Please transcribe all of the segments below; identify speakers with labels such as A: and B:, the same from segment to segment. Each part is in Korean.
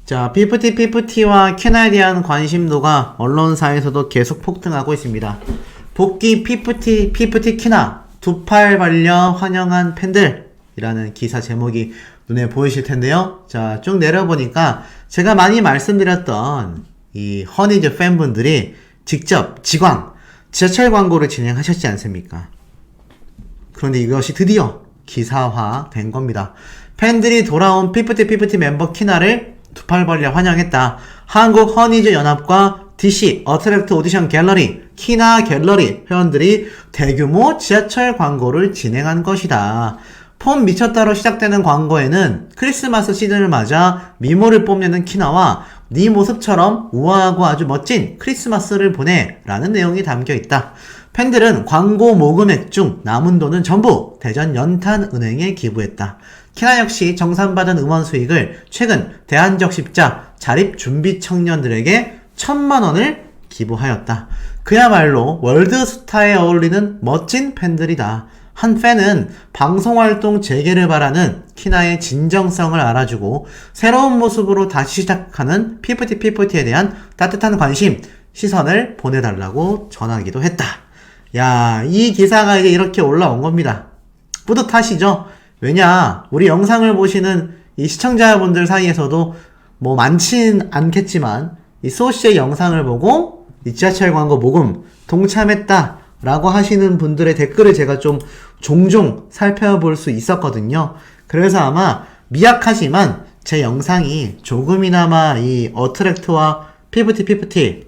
A: 자, 피프티피프티와 키나에 대한 관심도가 언론사에서도 계속 폭등하고 있습니다. 복귀 피프티 키나 두 팔 벌려 환영한 팬들이라는 기사 제목이 눈에 보이실 텐데요. 자, 쭉 내려보니까 제가 많이 말씀드렸던 이 허니즈 팬분들이 직접 지광, 지하철 광고를 진행하셨지 않습니까? 그런데 이것이 드디어 기사화 된 겁니다. 팬들이 돌아온 피프티 멤버 키나를 두 팔 벌려 환영했다. 한국 허니즈 연합과 DC 어트랙트 오디션 갤러리, 키나 갤러리 회원들이 대규모 지하철 광고를 진행한 것이다. 폼 미쳤다로 시작되는 광고에는 크리스마스 시즌을 맞아 미모를 뽐내는 키나와 네 모습처럼 우아하고 아주 멋진 크리스마스를 보내 라는 내용이 담겨있다. 팬들은 광고 모금액 중 남은 돈은 전부 대전 연탄은행에 기부했다. 키나 역시 정산받은 음원 수익을 최근 대한적십자 자립준비 청년들에게 1000만원을 기부하였다. 그야말로 월드스타에 어울리는 멋진 팬들이다. 한 팬은 방송활동 재개를 바라는 키나의 진정성을 알아주고 새로운 모습으로 다시 시작하는 피프티에 대한 따뜻한 관심, 시선을 보내달라고 전하기도 했다. 야, 이 기사가 이제 이렇게 올라온 겁니다. 뿌듯하시죠? 왜냐, 우리 영상을 보시는 이 시청자분들 사이에서도 뭐 많진 않겠지만 이 소씨의 영상을 보고 이 지하철 광고 모금 동참했다 라고 하시는 분들의 댓글을 제가 좀 종종 살펴볼 수 있었거든요. 그래서 아마 미약하지만 제 영상이 조금이나마 이 어트랙트와 피프티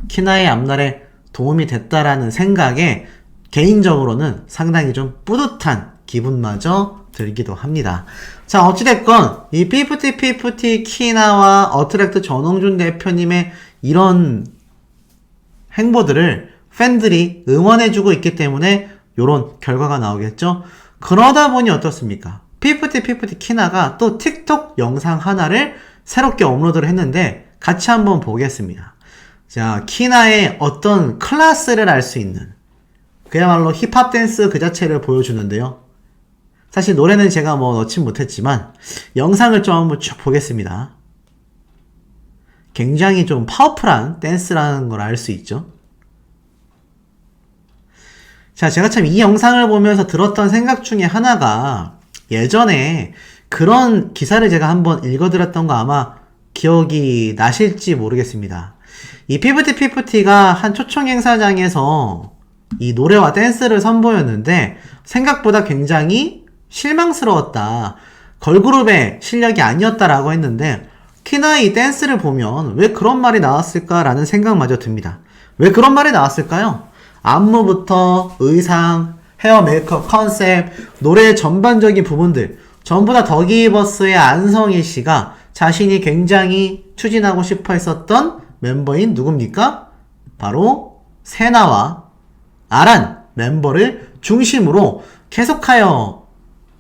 A: 키나의 앞날에 도움이 됐다라는 생각에 개인적으로는 상당히 좀 뿌듯한 기분마저 들기도 합니다. 자, 어찌됐건 이 피프티 키나와 어트랙트 전홍준 대표님의 이런 행보들을 팬들이 응원해주고 있기 때문에 요런 결과가 나오겠죠. 그러다 보니 어떻습니까? 피프티 키나가 또 틱톡 영상 하나를 새롭게 업로드를 했는데 같이 한번 보겠습니다. 자, 키나의 어떤 클래스를 알 수 있는 그야말로 힙합 댄스 그 자체를 보여주는데요. 사실 노래는 제가 뭐 넣진 못했지만 영상을 좀 한번 쭉 보겠습니다. 굉장히 좀 파워풀한 댄스라는 걸 알 수 있죠. 자, 제가 참 이 영상을 보면서 들었던 생각 중에 하나가 예전에 그런 기사를 제가 한번 읽어드렸던 거 아마 기억이 나실지 모르겠습니다. 이 피프티가 한 초청 행사장에서 이 노래와 댄스를 선보였는데 생각보다 굉장히 실망스러웠다. 걸그룹의 실력이 아니었다라고 했는데 키나의 이 댄스를 보면 왜 그런 말이 나왔을까라는 생각마저 듭니다. 왜 그런 말이 나왔을까요? 안무부터 의상, 헤어 메이크업 컨셉, 노래의 전반적인 부분들 전부 다 더기버스의 안성일 씨가 자신이 굉장히 추진하고 싶어 했었던 멤버인 누굽니까? 바로 세나와 아란 멤버를 중심으로 계속하여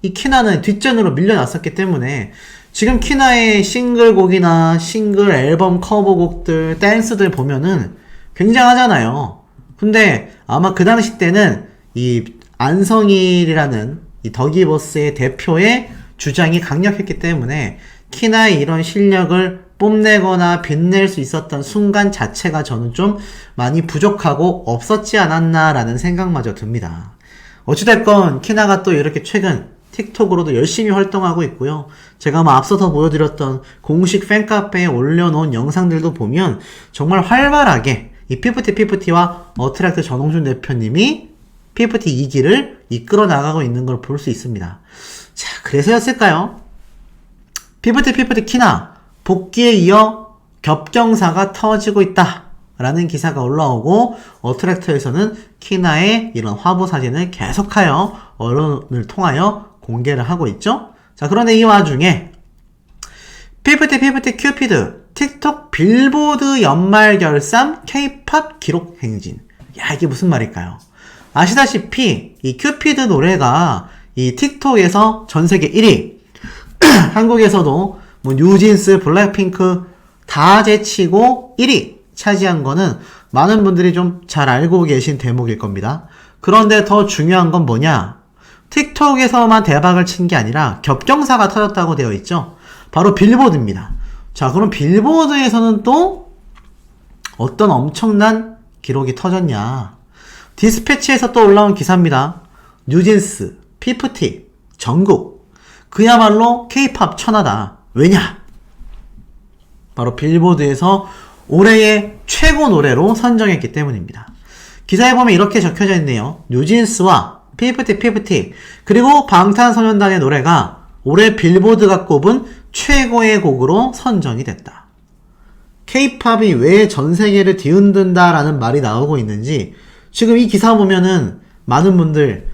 A: 이 키나는 뒷전으로 밀려났었기 때문에 지금 키나의 싱글곡이나 싱글 앨범 커버곡들, 댄스들 보면은 굉장하잖아요. 근데 아마 그 당시 때는 이 안성일이라는 이 더기버스의 대표의 주장이 강력했기 때문에 키나의 이런 실력을 뽐내거나 빛낼 수 있었던 순간 자체가 저는 좀 많이 부족하고 없었지 않았나라는 생각마저 듭니다. 어찌됐건 키나가 또 이렇게 최근 틱톡으로도 열심히 활동하고 있고요. 제가 뭐 앞서서 보여드렸던 공식 팬카페에 올려놓은 영상들도 보면 정말 활발하게 이 피프티와 어트랙트 전홍준 대표님이 피프티 2기를 이끌어 나가고 있는 걸 볼 수 있습니다. 자, 그래서였을까요? 피프티 키나 복귀에 이어 겹경사가 터지고 있다 라는 기사가 올라오고 어트랙터에서는 키나의 이런 화보 사진을 계속하여 언론을 통하여 공개를 하고 있죠. 자, 그런데 이 와중에 피프티 큐피드 틱톡 빌보드 연말 결산 K-팝 기록 행진. 야, 이게 무슨 말일까요? 아시다시피 이 큐피드 노래가 이 틱톡에서 전세계 1위 한국에서도 뭐 뉴진스, 블랙핑크 다 제치고 1위 차지한 거는 많은 분들이 좀 잘 알고 계신 대목일 겁니다. 그런데 더 중요한 건 뭐냐? 틱톡에서만 대박을 친 게 아니라 겹경사가 터졌다고 되어 있죠. 바로 빌보드입니다. 자, 그럼 빌보드에서는 또 어떤 엄청난 기록이 터졌냐. 디스패치에서 또 올라온 기사입니다. 뉴진스, 피프티, 정국. 그야말로 K-팝 천하다. 왜냐? 바로 빌보드에서 올해의 최고 노래로 선정했기 때문입니다. 기사에 보면 이렇게 적혀져 있네요. 뉴진스와 피프티 그리고 방탄소년단의 노래가 올해 빌보드가 꼽은 최고의 곡으로 선정이 됐다. K-팝이 왜 전 세계를 뒤흔든다라는 말이 나오고 있는지 지금 이 기사 보면은 많은 분들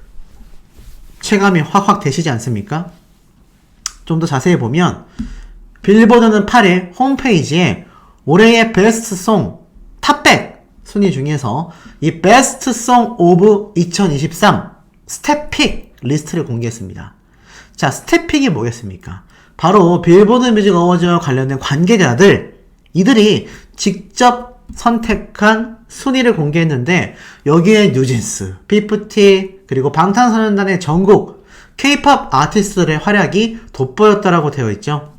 A: 체감이 확확 되시지 않습니까? 좀 더 자세히 보면 빌보드는 8일 홈페이지에 올해의 베스트 송 탑100 순위 중에서 이 베스트 송 오브 2023 스텝픽 리스트를 공개했습니다. 자, 스텝픽이 뭐겠습니까? 바로 빌보드 뮤직 어워즈와 관련된 관계자들, 이들이 직접 선택한 순위를 공개했는데 여기에 뉴진스, 피프티, 그리고 방탄소년단의 정국, K-팝 아티스트들의 활약이 돋보였다라고 되어 있죠.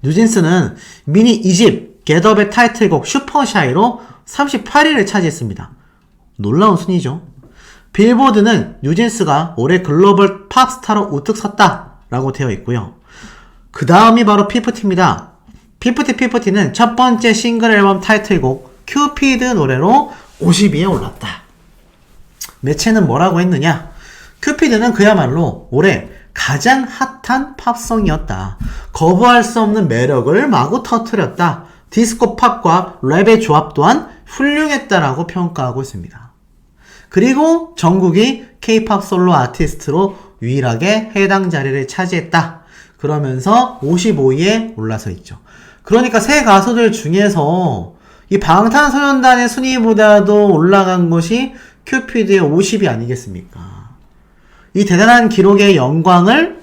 A: 뉴진스는 미니 2집 겟업의 타이틀곡 슈퍼샤이로 38위를 차지했습니다. 놀라운 순위죠. 빌보드는 뉴진스가 올해 글로벌 팝스타로 우뚝 섰다 라고 되어 있고요. 그 다음이 바로 피프티입니다. 피프티는 첫 번째 싱글 앨범 타이틀곡 큐피드 노래로 50위에 올랐다. 매체는 뭐라고 했느냐? 큐피드는 그야말로 올해 가장 핫한 팝송이었다. 거부할 수 없는 매력을 마구 터뜨렸다. 디스코 팝과 랩의 조합 또한 훌륭했다라고 평가하고 있습니다. 그리고 정국이 K-팝 솔로 아티스트로 유일하게 해당 자리를 차지했다. 그러면서 55위에 올라서 있죠. 그러니까 세 가수들 중에서 이 방탄소년단의 순위보다도 올라간 것이 큐피드의 50위 아니겠습니까? 이 대단한 기록의 영광을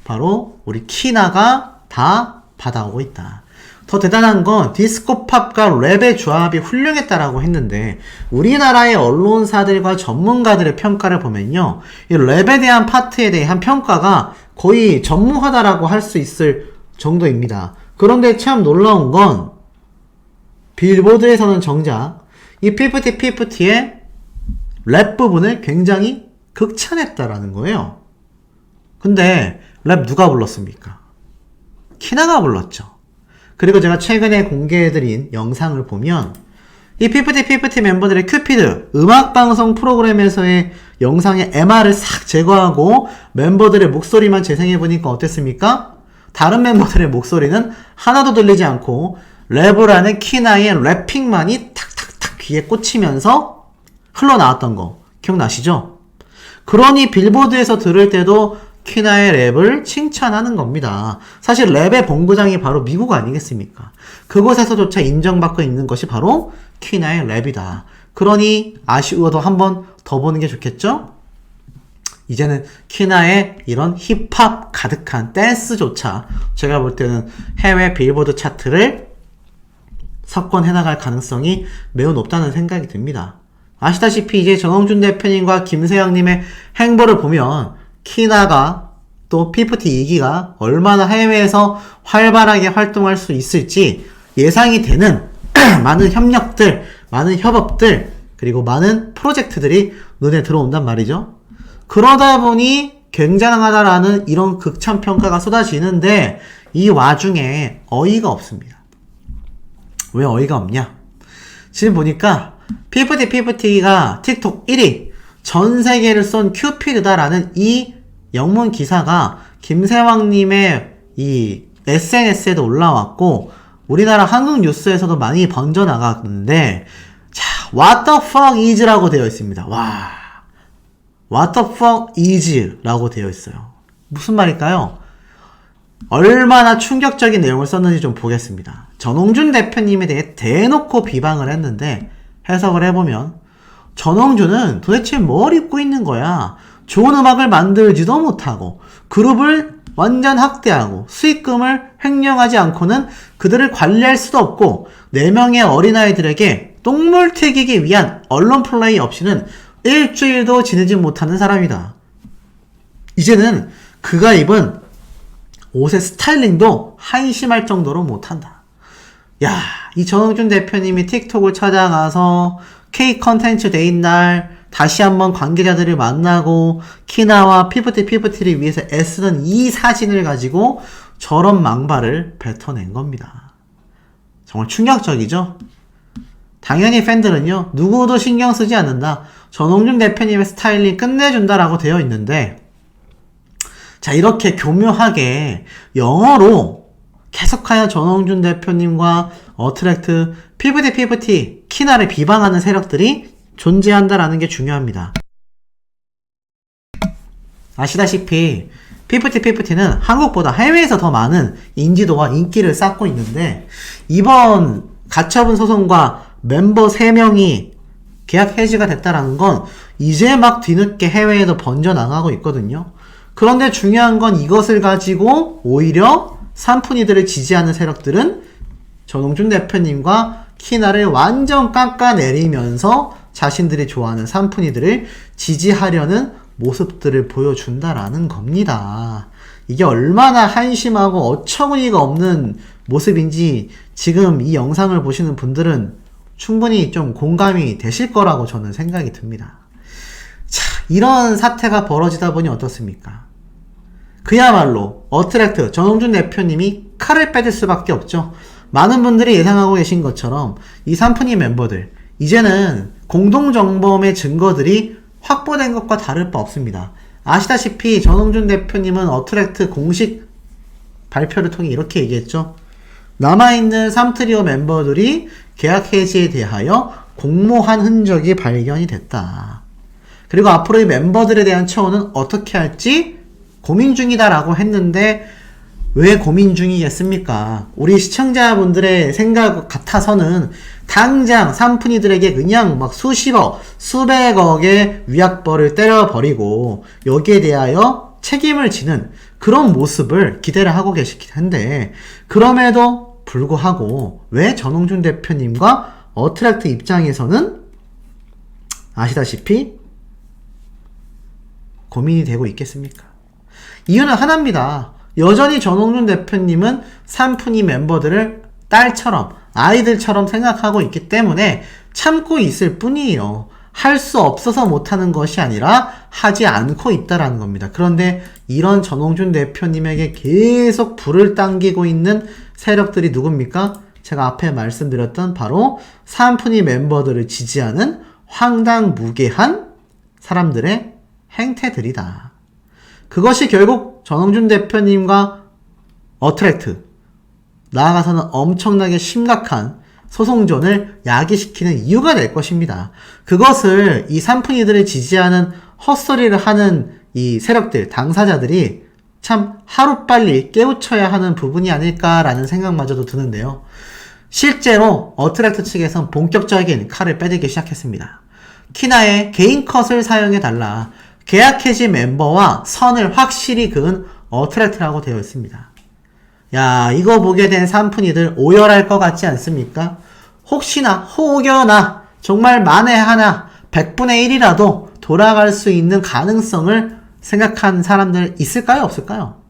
A: 바로 우리 키나가 다 받아오고 있다. 더 대단한 건 디스코 팝과 랩의 조합이 훌륭했다라고 했는데 우리나라의 언론사들과 전문가들의 평가를 보면요, 이 랩에 대한 파트에 대한 평가가 거의 전무하다라고 할 수 있을 정도입니다. 그런데 참 놀라운 건 빌보드에서는 정작 이 피프티의 랩 부분을 굉장히 극찬했다라는 거예요. 근데 랩 누가 불렀습니까? 키나가 불렀죠. 그리고 제가 최근에 공개해드린 영상을 보면 이 피프티 멤버들의 큐피드 음악방송 프로그램에서의 영상의 MR을 싹 제거하고 멤버들의 목소리만 재생해보니까 어땠습니까? 다른 멤버들의 목소리는 하나도 들리지 않고 랩을 하는 키나의 래핑만이 탁탁탁 귀에 꽂히면서 흘러나왔던 거 기억나시죠? 그러니 빌보드에서 들을 때도 키나의 랩을 칭찬하는 겁니다. 사실 랩의 본고장이 바로 미국 아니겠습니까? 그곳에서조차 인정받고 있는 것이 바로 키나의 랩이다. 그러니 아쉬워도 한번 더 보는 게 좋겠죠? 이제는 키나의 이런 힙합 가득한 댄스조차 제가 볼 때는 해외 빌보드 차트를 석권해나갈 가능성이 매우 높다는 생각이 듭니다. 아시다시피 이제 정홍준 대표님과 김세영님의 행보를 보면 키나가 또 피프티 2기가 얼마나 해외에서 활발하게 활동할 수 있을지 예상이 되는 많은 협력들, 많은 협업들, 그리고 많은 프로젝트들이 눈에 들어온단 말이죠. 그러다 보니 굉장하다라는 이런 극찬평가가 쏟아지는데 이 와중에 어이가 없습니다. 왜 어이가 없냐? 지금 보니까 피프티가 틱톡 1위, 전 세계를 쏜 큐피드다라는 이 영문 기사가 김세왕님의 이 SNS에도 올라왔고 우리나라 한국 뉴스에서도 많이 번져나갔는데, 자, what the fuck is 라고 되어 있습니다. 와, what the fuck is 라고 되어 있어요. 무슨 말일까요? 얼마나 충격적인 내용을 썼는지 좀 보겠습니다. 전홍준 대표님에 대해 대놓고 비방을 했는데 해석을 해보면 전홍준은 도대체 뭘 입고 있는 거야? 좋은 음악을 만들지도 못하고 그룹을 완전 학대하고 수익금을 횡령하지 않고는 그들을 관리할 수도 없고 4명의 어린아이들에게 똥물 튀기기 위한 언론 플레이 없이는 일주일도 지내지 못하는 사람이다. 이제는 그가 입은 옷의 스타일링도 한심할 정도로 못한다. 야, 이 전홍준 대표님이 틱톡을 찾아가서 K 컨텐츠 데이인 날 다시 한번 관계자들을 만나고 키나와 피프티를 위해서 애쓰던 이 사진을 가지고 저런 망발을 뱉어낸 겁니다. 정말 충격적이죠? 당연히 팬들은요, 누구도 신경 쓰지 않는다. 전홍준 대표님의 스타일링 끝내준다라고 되어 있는데, 자, 이렇게 교묘하게 영어로 계속하여 전홍준 대표님과 어트랙트, 피프티, 키나를 비방하는 세력들이 존재한다라는 게 중요합니다. 아시다시피 피프티는 한국보다 해외에서 더 많은 인지도와 인기를 쌓고 있는데, 이번 가처분 소송과 멤버 3명이 계약 해지가 됐다라는 건 이제 막 뒤늦게 해외에도 번져나가고 있거든요. 그런데 중요한 건 이것을 가지고 오히려 산푼이들을 지지하는 세력들은 전홍준 대표님과 키나를 완전 깎아내리면서 자신들이 좋아하는 산푼이들을 지지하려는 모습들을 보여준다라는 겁니다. 이게 얼마나 한심하고 어처구니가 없는 모습인지 지금 이 영상을 보시는 분들은 충분히 좀 공감이 되실 거라고 저는 생각이 듭니다. 자, 이런 사태가 벌어지다 보니 어떻습니까? 그야말로 어트랙트 전홍준 대표님이 칼을 빼들 수밖에 없죠. 많은 분들이 예상하고 계신 것처럼 이 산푼이 멤버들, 이제는 공동정범의 증거들이 확보된 것과 다를 바 없습니다. 아시다시피 전홍준 대표님은 어트랙트 공식 발표를 통해 이렇게 얘기했죠. 남아있는 삼트리오 멤버들이 계약 해지에 대하여 공모한 흔적이 발견이 됐다. 그리고 앞으로 이 멤버들에 대한 처우는 어떻게 할지 고민 중이다라고 했는데, 왜 고민 중이겠습니까? 우리 시청자분들의 생각 같아서는 당장 산푼이들에게 그냥 막 수십억, 수백억의 위약벌을 때려버리고 여기에 대하여 책임을 지는 그런 모습을 기대를 하고 계실 텐데, 그럼에도 불구하고 왜 전홍준 대표님과 어트랙트 입장에서는 아시다시피 고민이 되고 있겠습니까? 이유는 하나입니다. 여전히 전홍준 대표님은 산푼이 멤버들을 딸처럼, 아이들처럼 생각하고 있기 때문에 참고 있을 뿐이에요. 할 수 없어서 못하는 것이 아니라 하지 않고 있다라는 겁니다. 그런데 이런 전홍준 대표님에게 계속 불을 당기고 있는 세력들이 누굽니까? 제가 앞에 말씀드렸던 바로 산푼이 멤버들을 지지하는 황당무계한 사람들의 행태들이다. 그것이 결국 전홍준 대표님과 어트랙트, 나아가서는 엄청나게 심각한 소송전을 야기시키는 이유가 될 것입니다. 그것을 이 산푼이들을 지지하는 헛소리를 하는 이 세력들, 당사자들이 참 하루빨리 깨우쳐야 하는 부분이 아닐까라는 생각마저도 드는데요. 실제로 어트랙트 측에선 본격적인 칼을 빼들기 시작했습니다. 키나의 개인 컷을 사용해달라. 계약 해지 멤버와 선을 확실히 그은 어트랙트라고 되어 있습니다. 야, 이거 보게 된 산푼이들 오열할 것 같지 않습니까? 혹시나 혹여나 정말 만에 하나 100분의 1이라도 돌아갈 수 있는 가능성을 생각한 사람들 있을까요? 없을까요?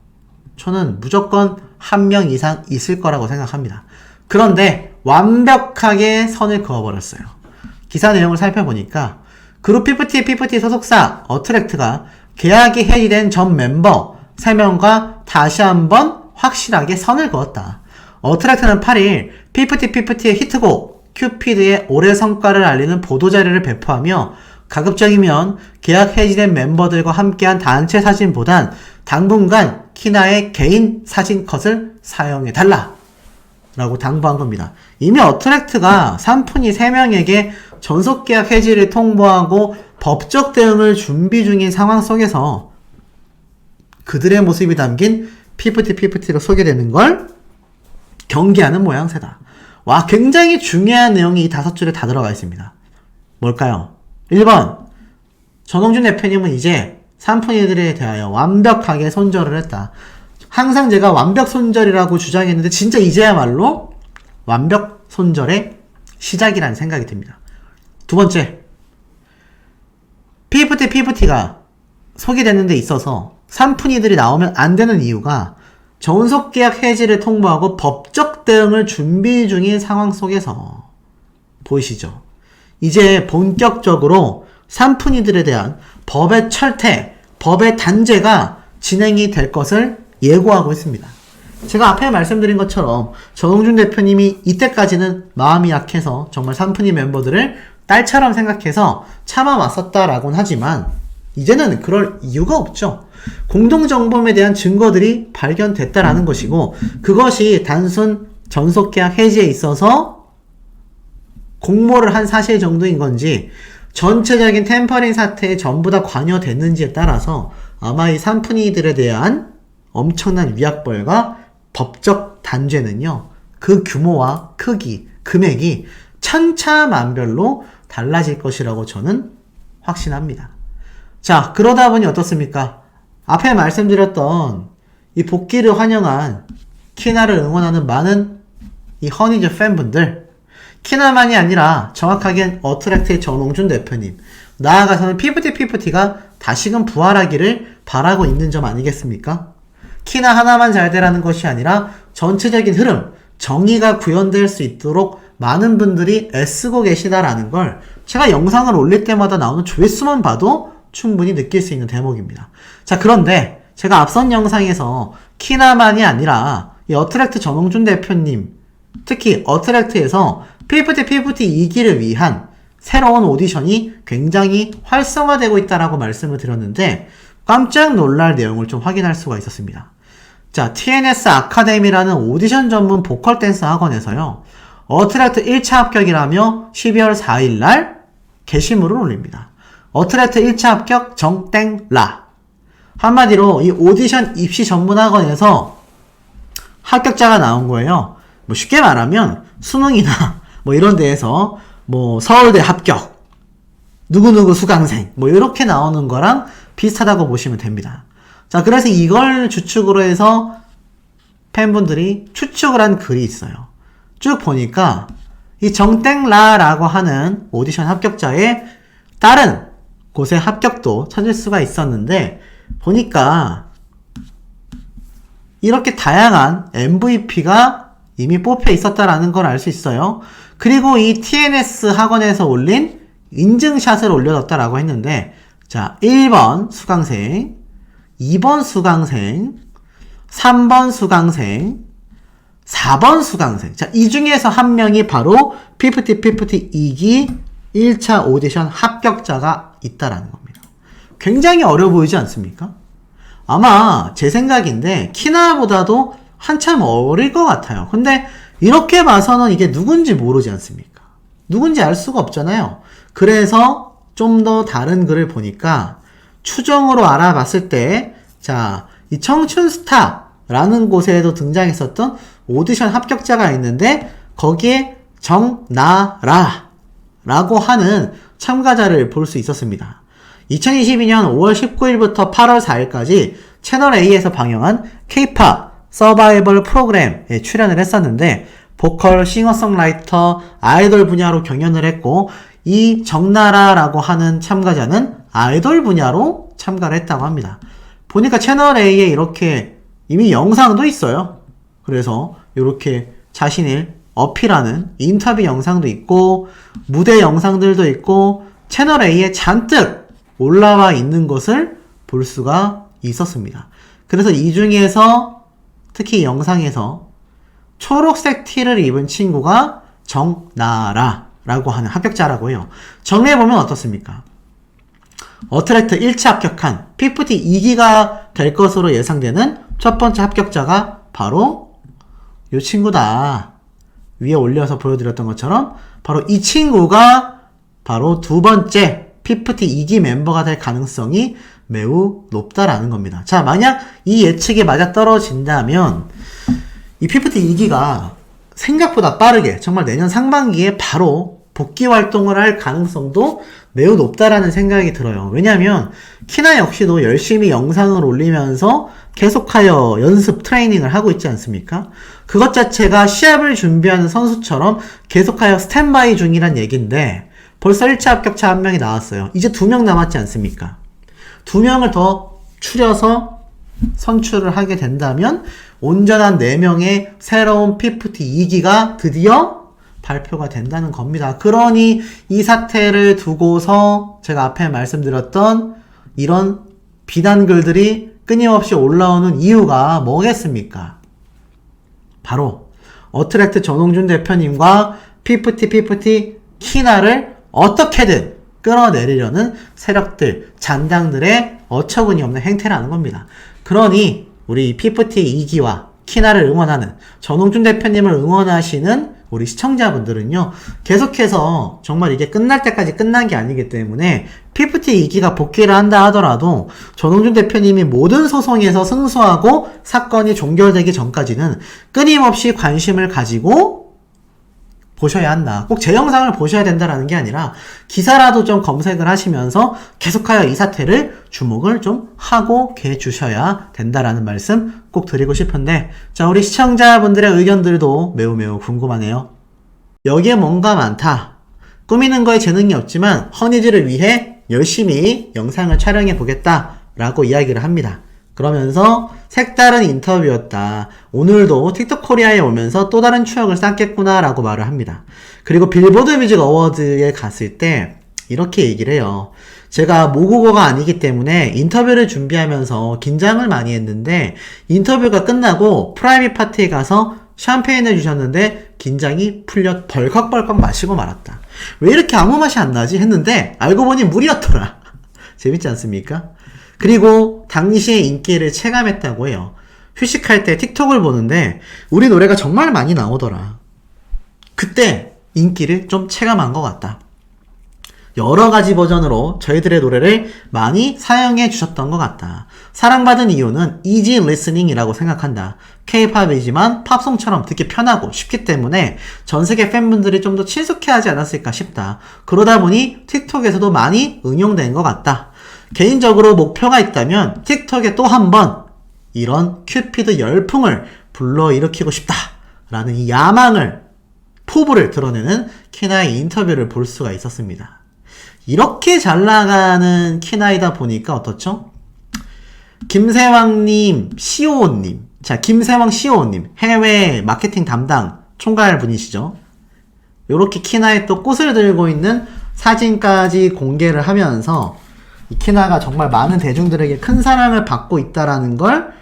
A: 저는 무조건 한 명 이상 있을 거라고 생각합니다. 그런데 완벽하게 선을 그어버렸어요. 기사 내용을 살펴보니까 그룹 피프티 소속사 어트랙트가 계약이 해지된 전 멤버 3명과 다시 한번 확실하게 선을 그었다. 어트랙트는 8일 피프티의 히트곡 큐피드의 올해 성과를 알리는 보도자료를 배포하며 가급적이면 계약 해지된 멤버들과 함께한 단체 사진보단 당분간 키나의 개인 사진 컷을 사용해달라 라고 당부한 겁니다. 이미 어트랙트가 산푼이 3명에게 전속계약 해지를 통보하고 법적 대응을 준비 중인 상황 속에서 그들의 모습이 담긴 피프티로 소개되는 걸 경계하는 모양새다. 와, 굉장히 중요한 내용이 이 5줄에 다 들어가 있습니다. 뭘까요? 1번, 전홍준 대표님은 이제 산푼이들에 대하여 완벽하게 손절을 했다. 항상 제가 완벽 손절이라고 주장했는데 진짜 이제야말로 완벽 손절의 시작이라는 생각이 듭니다. 두 번째, 피프티가 소개되는 데 있어서 산푼이들이 나오면 안 되는 이유가 전속계약 해지를 통보하고 법적 대응을 준비 중인 상황 속에서 보이시죠? 이제 본격적으로 산푼이들에 대한 법의 철퇴, 법의 단죄가 진행이 될 것을 예고하고 있습니다. 제가 앞에 말씀드린 것처럼 전홍준 대표님이 이때까지는 마음이 약해서 정말 산푼이 멤버들을 딸처럼 생각해서 참아왔었다라고는 하지만 이제는 그럴 이유가 없죠. 공동정범에 대한 증거들이 발견됐다라는 것이고 그것이 단순 전속계약 해지에 있어서 공모를 한 사실 정도인 건지 전체적인 템퍼링 사태에 전부 다 관여됐는지에 따라서 아마 이 산푼이들에 대한 엄청난 위약벌과 법적 단죄는요, 그 규모와 크기, 금액이 천차만별로 달라질 것이라고 저는 확신합니다. 자, 그러다 보니 어떻습니까? 앞에 말씀드렸던 이 복귀를 환영한 키나를 응원하는 많은 이 허니즈 팬분들, 키나만이 아니라 정확하게는 어트랙트의 전홍준 대표님, 나아가서는 피프티가 다시금 부활하기를 바라고 있는 점 아니겠습니까? 키나 하나만 잘 되라는 것이 아니라 전체적인 흐름, 정의가 구현될 수 있도록 많은 분들이 애쓰고 계시다라는 걸 제가 영상을 올릴 때마다 나오는 조회수만 봐도 충분히 느낄 수 있는 대목입니다. 자, 그런데 제가 앞선 영상에서 키나만이 아니라 이 어트랙트 전홍준 대표님, 특히 어트랙트에서 피프티 2기를 위한 새로운 오디션이 굉장히 활성화되고 있다라고 말씀을 드렸는데 깜짝 놀랄 내용을 좀 확인할 수가 있었습니다. 자, TNS 아카데미라는 오디션 전문 보컬 댄스 학원에서요, 어트랙트 1차 합격이라며 12월 4일날 게시물을 올립니다. 어트랙트 1차 합격 정땡라. 한마디로 이 오디션 입시 전문 학원에서 합격자가 나온 거예요. 뭐 쉽게 말하면 수능이나 뭐 이런 데에서 뭐 서울대 합격, 누구누구 수강생, 뭐 이렇게 나오는 거랑 비슷하다고 보시면 됩니다. 자, 그래서 이걸 주축으로 해서 팬분들이 추측을 한 글이 있어요. 쭉 보니까 이 정땡라라고 하는 오디션 합격자의 다른 곳의 합격도 찾을 수가 있었는데 보니까 이렇게 다양한 MVP가 이미 뽑혀 있었다라는 걸 알 수 있어요. 그리고 이 TNS 학원에서 올린 인증샷을 올려뒀다라고 했는데, 자, 1번 수강생, 2번 수강생, 3번 수강생, 4번 수강생. 자, 이 중에서 한 명이 바로 피프티 2기 1차 오디션 합격자가 있다라는 겁니다. 굉장히 어려 보이지 않습니까? 아마 제 생각인데 키나보다도 한참 어릴 것 같아요. 근데 이렇게 봐서는 이게 누군지 모르지 않습니까? 누군지 알 수가 없잖아요. 그래서 좀 더 다른 글을 보니까 추정으로 알아봤을 때, 자, 이 청춘스타라는 곳에도 등장했었던 오디션 합격자가 있는데 거기에 정나라라고 하는 참가자를 볼 수 있었습니다. 2022년 5월 19일부터 8월 4일까지 채널A에서 방영한 K-POP 서바이벌 프로그램에 출연을 했었는데 보컬, 싱어송라이터, 아이돌 분야로 경연을 했고 이 정나라라고 하는 참가자는 아이돌 분야로 참가를 했다고 합니다. 보니까 채널A에 이렇게 이미 영상도 있어요. 그래서 이렇게 자신을 어필하는 인터뷰 영상도 있고 무대 영상들도 있고 채널A에 잔뜩 올라와 있는 것을 볼 수가 있었습니다. 그래서 이 중에서 특히 영상에서 초록색 티를 입은 친구가 정나라라고 하는 합격자라고 해요. 정리해보면 어떻습니까? 어트랙트 1차 합격한 피프티 2기가 될 것으로 예상되는 첫 번째 합격자가 바로 이 친구다. 위에 올려서 보여드렸던 것처럼 바로 이 친구가 바로 두 번째 피프티 2기 멤버가 될 가능성이 매우 높다라는 겁니다. 자, 만약 이 예측이 맞아 떨어진다면 이 피프티 2기가 생각보다 빠르게 정말 내년 상반기에 바로 복귀 활동을 할 가능성도 매우 높다라는 생각이 들어요. 왜냐하면 키나 역시도 열심히 영상을 올리면서 계속하여 연습 트레이닝을 하고 있지 않습니까? 그것 자체가 시합을 준비하는 선수처럼 계속하여 스탠바이 중이란 얘기인데 벌써 1차 합격자 한 명이 나왔어요. 이제 2명 남았지 않습니까? 2명을 더 추려서 선출을 하게 된다면 온전한 4명의 새로운 P52기가 드디어 발표가 된다는 겁니다. 그러니 이 사태를 두고서 제가 앞에 말씀드렸던 이런 비난글들이 끊임없이 올라오는 이유가 뭐겠습니까? 바로 어트랙트 전홍준 대표님과 P50 키나를 어떻게든 끌어내리려는 세력들, 잔당들의 어처구니 없는 행태라는 겁니다. 그러니 우리 P50 키나를 응원하는 전홍준 대표님을 응원하시는 우리 시청자분들은요, 계속해서 정말 이게 끝날 때까지 끝난 게 아니기 때문에 P52기가 복귀를 한다 하더라도 전홍준 대표님이 모든 소송에서 승소하고 사건이 종결되기 전까지는 끊임없이 관심을 가지고 보셔야 한다. 꼭 제 영상을 보셔야 된다라는 게 아니라 기사라도 좀 검색을 하시면서 계속하여 이 사태를 주목을 좀 하고 계주셔야 된다라는 말씀 꼭 드리고 싶은데, 자, 우리 시청자분들의 의견들도 매우 궁금하네요. 여기에 뭔가 많다. 꾸미는 거에 재능이 없지만 허니즈를 위해 열심히 영상을 촬영해 보겠다 라고 이야기를 합니다. 그러면서 색다른 인터뷰였다. 오늘도 틱톡 코리아에 오면서 또 다른 추억을 쌓겠구나 라고 말을 합니다. 그리고 빌보드 뮤직 어워드에 갔을 때 이렇게 얘기를 해요. 제가 모국어가 아니기 때문에 인터뷰를 준비하면서 긴장을 많이 했는데 인터뷰가 끝나고 프라이빗 파티에 가서 샴페인을 주셨는데 긴장이 풀려 벌컥벌컥 마시고 말았다. 왜 이렇게 아무 맛이 안 나지? 했는데 알고 보니 물이었더라. 재밌지 않습니까? 그리고 당시의 인기를 체감했다고 해요. 휴식할 때 틱톡을 보는데 우리 노래가 정말 많이 나오더라. 그때 인기를 좀 체감한 것 같다. 여러 가지 버전으로 저희들의 노래를 많이 사용해 주셨던 것 같다. 사랑받은 이유는 easy listening이라고 생각한다. K-팝이지만 팝송처럼 듣기 편하고 쉽기 때문에 전세계 팬분들이 좀 더 친숙해하지 않았을까 싶다. 그러다 보니 틱톡에서도 많이 응용된 것 같다. 개인적으로 목표가 있다면 틱톡에 또 한 번 이런 큐피드 열풍을 불러일으키고 싶다 라는 이 야망을, 포부를 드러내는 키나의 인터뷰를 볼 수가 있었습니다. 이렇게 잘 나가는 키나이다 보니까 어떻죠? 김세왕님, COO님. 자, 김세왕 COO님. 해외 마케팅 담당 총괄 분이시죠. 요렇게 키나에 또 꽃을 들고 있는 사진까지 공개를 하면서 이 키나가 정말 많은 대중들에게 큰 사랑을 받고 있다라는 걸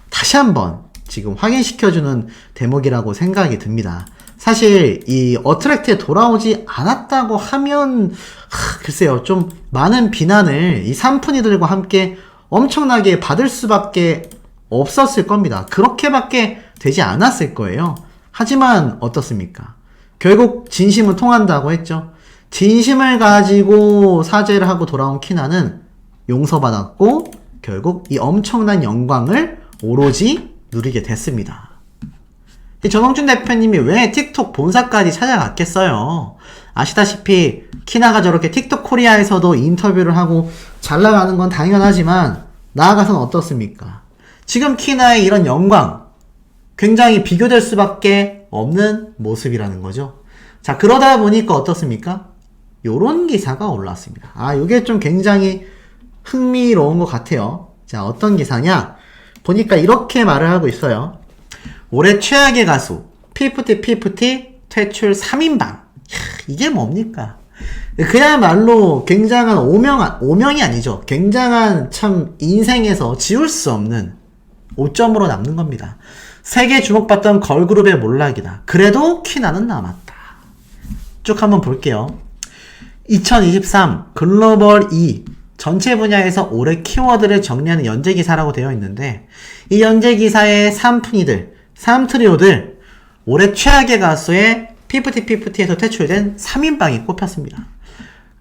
A: 다시 한번 지금 확인시켜주는 대목이라고 생각이 듭니다. 사실 이 어트랙트에 돌아오지 않았다고 하면 글쎄요, 좀 많은 비난을 이 산푼이들과 함께 엄청나게 받을 수밖에 없었을 겁니다. 그렇게밖에 되지 않았을 거예요. 하지만 어떻습니까? 결국 진심은 통한다고 했죠. 진심을 가지고 사죄를 하고 돌아온 키나는 용서받았고 결국 이 엄청난 영광을 오로지 누리게 됐습니다. 전홍준 대표님이 왜 틱톡 본사까지 찾아갔겠어요? 아시다시피 키나가 저렇게 틱톡 코리아에서도 인터뷰를 하고 잘 나가는 건 당연하지만 나아가서는 어떻습니까? 지금 키나의 이런 영광 굉장히 비교될 수밖에 없는 모습이라는 거죠. 자, 그러다 보니까 어떻습니까? 요런 기사가 올라왔습니다. 요게 좀 굉장히 흥미로운 것 같아요. 자, 어떤 기사냐? 보니까 이렇게 말을 하고 있어요. 올해 최악의 가수 P50 퇴출 3인방. 이게 뭡니까? 그야말로 굉장한 오명이 아니죠. 굉장한 참 인생에서 지울 수 없는 오점으로 남는 겁니다. 세계 주목받던 걸그룹의 몰락이다. 그래도 키나는 남았다. 쭉 한번 볼게요. 2023 글로벌 2 전체 분야에서 올해 키워드를 정리하는 연재기사라고 되어 있는데 이 연재기사의 삼푼이들, 삼트리오들 올해 최악의 가수의 P50에서 퇴출된 3인방이 꼽혔습니다.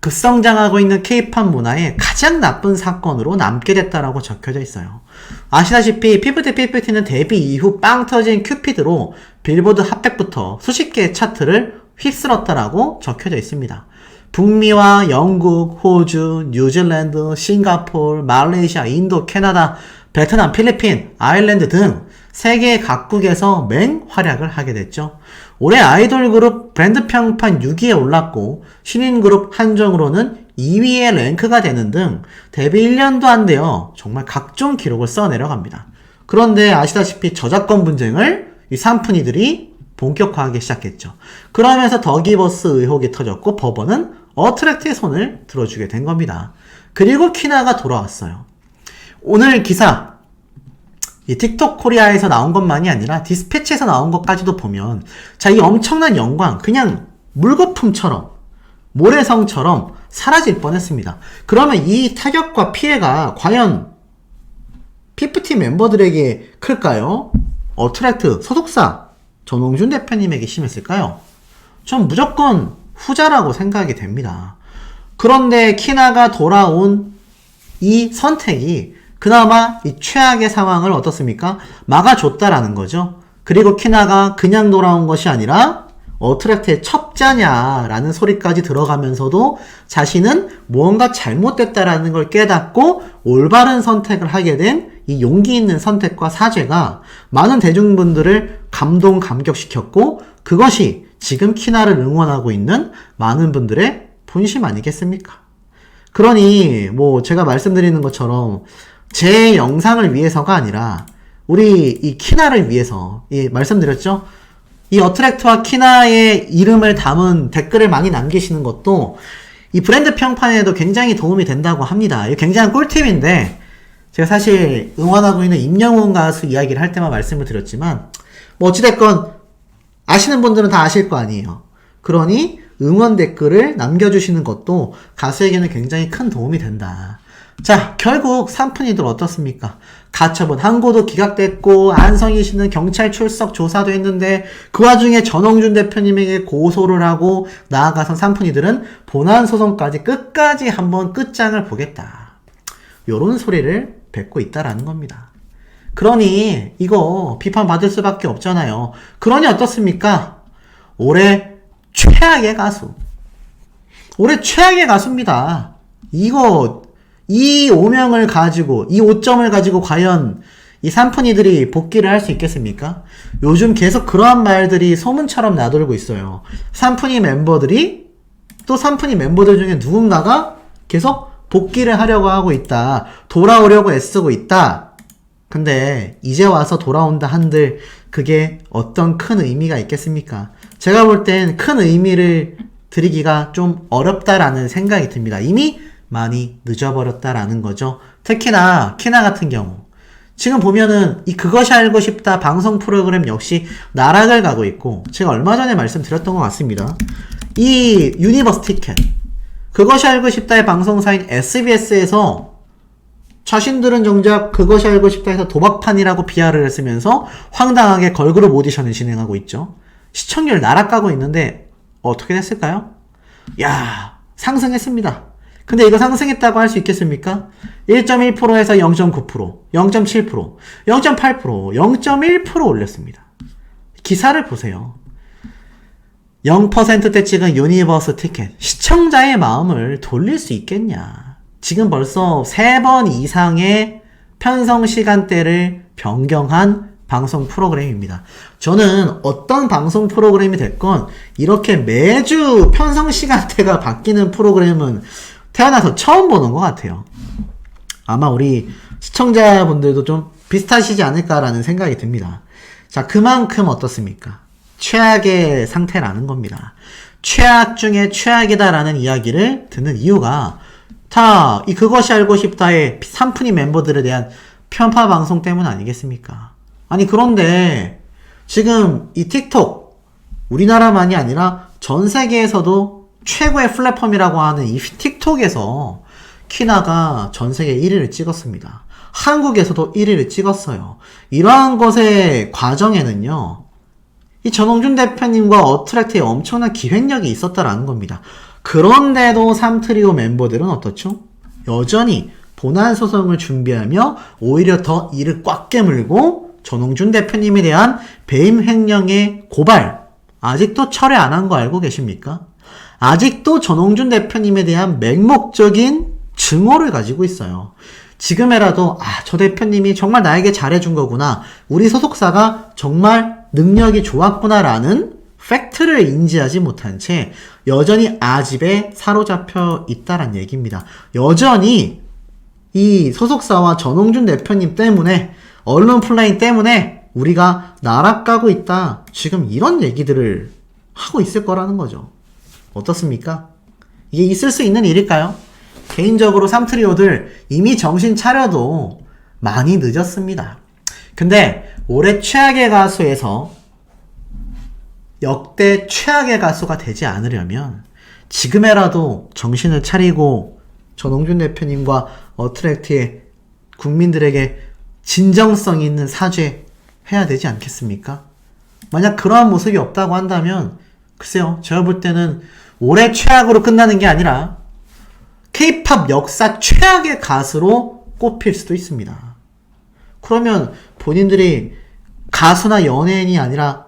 A: 급성장하고 있는 K-팝 문화의 가장 나쁜 사건으로 남게 됐다라고 적혀져 있어요. 아시다시피 P50는 데뷔 이후 빵 터진 큐피드로 빌보드 핫백부터 수십 개의 차트를 휩쓸었다라고 적혀져 있습니다. 북미와 영국, 호주, 뉴질랜드, 싱가포르, 말레이시아, 인도, 캐나다, 베트남, 필리핀, 아일랜드 등 세계 각국에서 맹활약을 하게 됐죠. 올해 아이돌 그룹 브랜드 평판 6위에 올랐고 신인 그룹 한정으로는 2위에 랭크가 되는 등 데뷔 1년도 안 되어 정말 각종 기록을 써내려갑니다. 그런데 아시다시피 저작권 분쟁을 이 산푼이들이 본격화하기 시작했죠. 그러면서 더 기버스 의혹이 터졌고 법원은 어트랙트의 손을 들어주게 된 겁니다. 그리고 퀴나가 돌아왔어요. 오늘 기사 이 틱톡 코리아에서 나온 것만이 아니라 디스패치에서 나온 것까지도 보면 자, 이 엄청난 영광 그냥 물거품처럼 모래성처럼 사라질 뻔했습니다. 그러면 이 타격과 피해가 과연 피프티 멤버들에게 클까요? 어트랙트 소속사 전홍준 대표님에게 심했을까요? 전 무조건 후자라고 생각이 됩니다. 그런데 퀴나가 돌아온 이 선택이 그나마 이 최악의 상황을 어떻습니까? 막아줬다라는 거죠. 그리고 퀴나가 그냥 돌아온 것이 아니라 어트랙트의 첩자냐라는 소리까지 들어가면서도 자신은 무언가 잘못됐다라는 걸 깨닫고 올바른 선택을 하게 된 이 용기 있는 선택과 사죄가 많은 대중분들을 감동시켰고 그것이 지금 퀴나를 응원하고 있는 많은 분들의 본심 아니겠습니까? 그러니 제가 말씀드리는 것처럼 제 영상을 위해서가 아니라 우리 이 퀴나를 위해서 말씀드렸죠? 이 어트랙트와 퀴나의 이름을 담은 댓글을 많이 남기시는 것도 이 브랜드 평판에도 굉장히 도움이 된다고 합니다. 이거 굉장한 꿀팁인데 제가 사실 응원하고 있는 임영웅 가수 이야기를 할 때만 말씀을 드렸지만 어찌됐건 아시는 분들은 다 아실 거 아니에요. 그러니 응원 댓글을 남겨주시는 것도 가수에게는 굉장히 큰 도움이 된다. 자, 결국 산푼이들 어떻습니까? 가처분 항고도 기각됐고 안성희 씨는 경찰 출석 조사도 했는데 그 와중에 전홍준 대표님에게 고소를 하고 나아가선 산푼이들은 본안 소송까지 끝까지 한번 끝장을 보겠다. 요런 소리를 뱉고 있다라는 겁니다. 그러니 이거 비판받을 수밖에 없잖아요. 그러니 어떻습니까? 올해 최악의 가수. 올해 최악의 가수입니다. 이 오명을 가지고, 이 오점을 가지고 과연 이 산푼이들이 복귀를 할 수 있겠습니까? 요즘 계속 그러한 말들이 소문처럼 나돌고 있어요. 산푼이 멤버들이 또 산푼이 멤버들 중에 누군가가 계속 복귀를 하려고 하고 있다. 돌아오려고 애쓰고 있다. 근데 이제 와서 돌아온다 한들 그게 어떤 큰 의미가 있겠습니까? 제가 볼 땐 큰 의미를 드리기가 좀 어렵다라는 생각이 듭니다. 이미 많이 늦어버렸다라는 거죠. 특히나 퀴나 같은 경우 지금 보면은 이 그것이 알고 싶다 방송 프로그램 역시 나락을 가고 있고 제가 얼마 전에 말씀드렸던 것 같습니다. 이 유니버스 티켓 그것이 알고 싶다의 방송사인 SBS에서 자신들은 정작 그것이 알고 싶다 해서 도박판이라고 비하를 했으면서 황당하게 걸그룹 오디션을 진행하고 있죠. 시청률 나락가고 있는데 어떻게 됐을까요? 야, 상승했습니다. 근데 이거 상승했다고 할 수 있겠습니까? 1.1%에서 0.9%, 0.7%, 0.8%, 0.1% 올렸습니다. 기사를 보세요. 0%대 찍은 유니버스 티켓. 시청자의 마음을 돌릴 수 있겠냐. 지금 벌써 3번 이상의 편성 시간대를 변경한 방송 프로그램입니다. 저는 어떤 방송 프로그램이 됐건 이렇게 매주 편성 시간대가 바뀌는 프로그램은 태어나서 처음 보는 것 같아요. 아마 우리 시청자분들도 좀 비슷하시지 않을까라는 생각이 듭니다. 자, 그만큼 어떻습니까? 최악의 상태라는 겁니다. 최악 중에 최악이다라는 이야기를 듣는 이유가 다 이 그것이 알고 싶다의 산푼이 멤버들에 대한 편파 방송 때문 아니겠습니까? 아니 그런데 지금 이 틱톡 우리나라만이 아니라 전 세계에서도 최고의 플랫폼이라고 하는 이 틱톡에서 퀴나가 전 세계 1위를 찍었습니다. 한국에서도 1위를 찍었어요. 이러한 것의 과정에는요. 이 전홍준 대표님과 어트랙트의 엄청난 기획력이 있었다라는 겁니다. 그런데도 3트리오 멤버들은 어떻죠? 여전히 본안 소송을 준비하며 오히려 더 이를 꽉 깨물고 전홍준 대표님에 대한 배임 횡령의 고발 아직도 철회 안 한 거 알고 계십니까? 아직도 전홍준 대표님에 대한 맹목적인 증오를 가지고 있어요. 지금이라도 저 대표님이 정말 나에게 잘해준 거구나. 우리 소속사가 정말 능력이 좋았구나라는 팩트를 인지하지 못한 채 여전히 아집에 사로잡혀 있다란 얘기입니다. 여전히 이 소속사와 전홍준 대표님 때문에 언론 플레이 때문에 우리가 나락가고 있다. 지금 이런 얘기들을 하고 있을 거라는 거죠. 어떻습니까? 이게 있을 수 있는 일일까요? 개인적으로 삼트리오들 이미 정신 차려도 많이 늦었습니다. 근데 올해 최악의 가수에서 역대 최악의 가수가 되지 않으려면 지금에라도 정신을 차리고 전홍준 대표님과 어트랙트의 국민들에게 진정성 있는 사죄 해야 되지 않겠습니까? 만약 그러한 모습이 없다고 한다면 글쎄요, 제가 볼 때는 올해 최악으로 끝나는 게 아니라 K-팝 역사 최악의 가수로 꼽힐 수도 있습니다. 그러면 본인들이 가수나 연예인이 아니라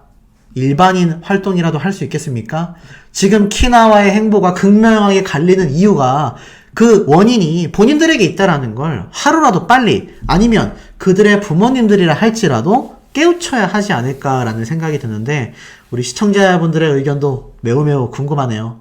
A: 일반인 활동이라도 할 수 있겠습니까? 지금 키나와의 행보가 극명하게 갈리는 이유가 그 원인이 본인들에게 있다라는 걸 하루라도 빨리 아니면 그들의 부모님들이라 할지라도 깨우쳐야 하지 않을까라는 생각이 드는데 우리 시청자분들의 의견도 매우 궁금하네요.